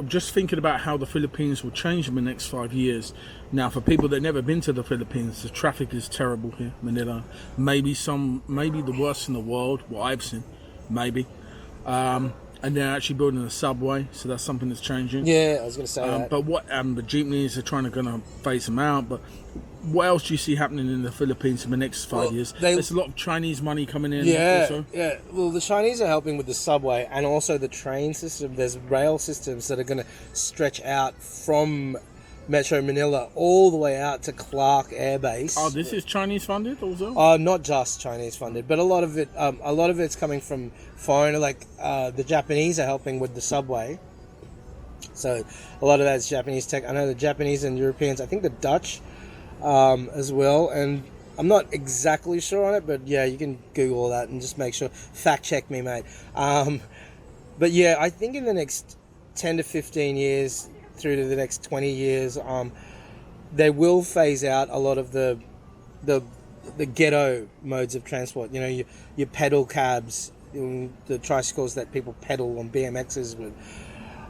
I'm just thinking about how the Philippines will change in the next 5 years. Now, for people that never been to the Philippines, the traffic is terrible here, Manila. Maybe the worst in the world. What I've seen, maybe. And they're actually building a subway, so that's something that's changing. Yeah, I was going to say that. But what the jeepneys are trying to phase them out. But what else do you see happening in the Philippines in the next 5 years? There's a lot of Chinese money coming in. Yeah, also. yeah. Well, the Chinese are helping with the subway and also the train system. There's rail systems that are going to stretch out from Metro Manila all the way out to Clark Air Base. Oh, this is Chinese funded also? Not just Chinese funded, but a lot of it's coming from foreign. Like the Japanese are helping with the subway, so a lot of that's Japanese tech. I know the Japanese and Europeans. I think the Dutch as well, and I'm not exactly sure on it, but yeah, you can Google that and just make sure. Fact check me, mate. But yeah, I think in the next 10 to 15 years, through to the next 20 years, they will phase out a lot of the ghetto modes of transport. You know, your pedal cabs, the tricycles that people pedal on BMXs with,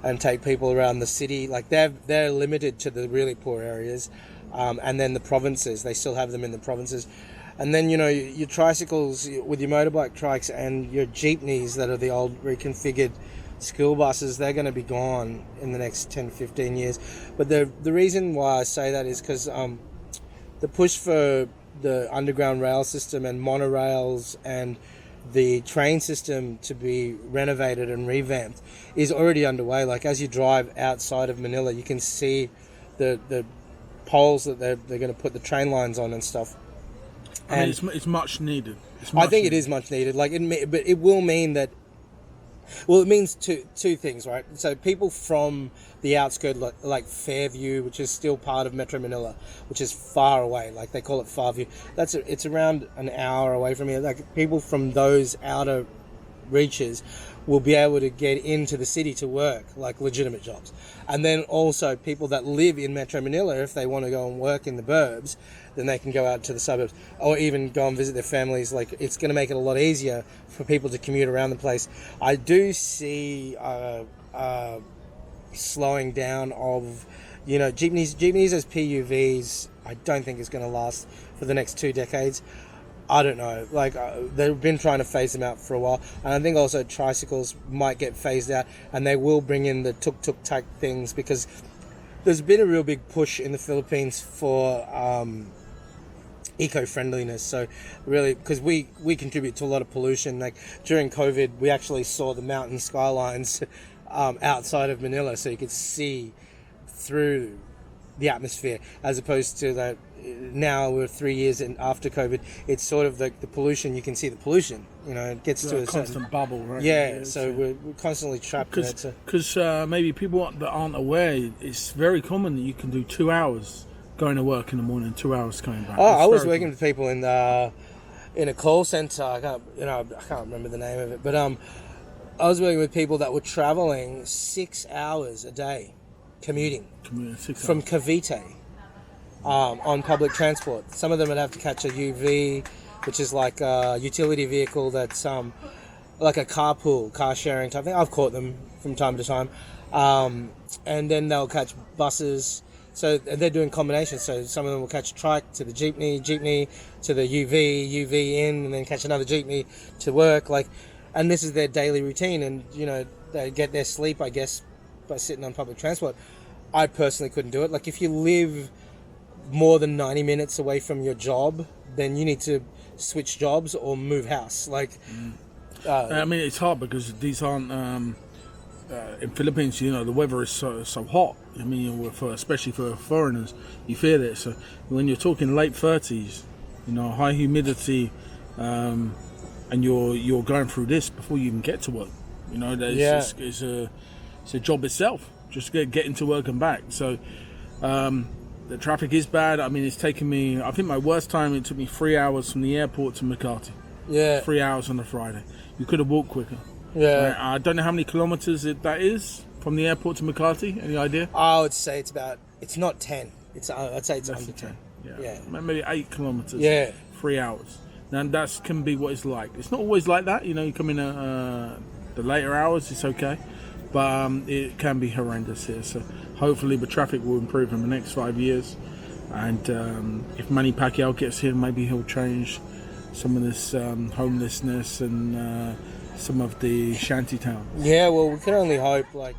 and take people around the city. Like they're limited to the really poor areas, and then the provinces. They still have them in the provinces, and then your tricycles with your motorbike trikes and your jeepneys that are the old reconfigured school buses, they're going to be gone in the next 10 15 years. But the reason why I say that is because the push for the underground rail system and monorails and the train system to be renovated and revamped is already underway. Like as you drive outside of Manila, you can see the poles that they're going to put the train lines on and stuff. I mean, it's much needed. I think it is much needed. Like but it will mean that. Well, it means two things, right? So people from the outskirts, like Fairview, which is still part of Metro Manila, which is far away, like they call it Farview. It's around an hour away from here. Like people from those outer reaches will be able to get into the city to work, like legitimate jobs. And then also people that live in Metro Manila, if they want to go and work in the burbs, then they can go out to the suburbs or even go and visit their families. Like it's going to make it a lot easier for people to commute around the place. I do see slowing down of jeepneys as PUVs. I don't think is going to last for the next 2 decades. I don't know. Like they've been trying to phase them out for a while, and I think also tricycles might get phased out, and they will bring in the tuk-tuk type things because there's been a real big push in the Philippines for eco-friendliness. So really, because we contribute to a lot of pollution. Like during COVID, we actually saw the mountain skylines outside of Manila, so you could see through the atmosphere, as opposed to that. Now we're 3 years in after COVID, it's sort of the pollution. You can see the pollution. It gets to a constant bubble, right? Yeah, so we're constantly trapped in it. Because maybe people that aren't aware, it's very common that you can do 2 hours going to work in the morning, 2 hours coming back. Oh, I was working with people in a call center. I can't remember the name of it, but I was working with people that were traveling 6 hours a day, commuting from Cavite. On public transport. Some of them would have to catch a UV, which is like a utility vehicle that's like a carpool, car sharing type thing. I've caught them from time to time. And then they'll catch buses. So they're doing combinations. So some of them will catch a trike to the jeepney to the UV in, and then catch another jeepney to work. And this is their daily routine. And, they get their sleep, I guess, by sitting on public transport. I personally couldn't do it. Like if you live more than 90 minutes away from your job, then you need to switch jobs or move house. I mean, it's hard because these aren't in Philippines. The weather is so hot. I mean, especially for foreigners, you feel it. So when you're talking late 30s, high humidity, and you're going through this before you even get to work. It's a job itself. Just getting to work and back. So. The traffic is bad. I mean, it's taken me, I think my worst time, it took me 3 hours from the airport to Makati. Yeah. 3 hours on a Friday. You could have walked quicker. Yeah. I don't know how many kilometers that is from the airport to Makati. Any idea? I would say it's not 10. I'd say it's less under 10. Yeah. Maybe 8 kilometers. Yeah. 3 hours. Now that can be what it's like. It's not always like that. You come in the later hours, it's okay. but it can be horrendous here. So hopefully the traffic will improve in the next 5 years, and if Manny Pacquiao gets here, maybe he'll change some of this homelessness and some of the shanty town. Yeah, well, we can only hope. Like.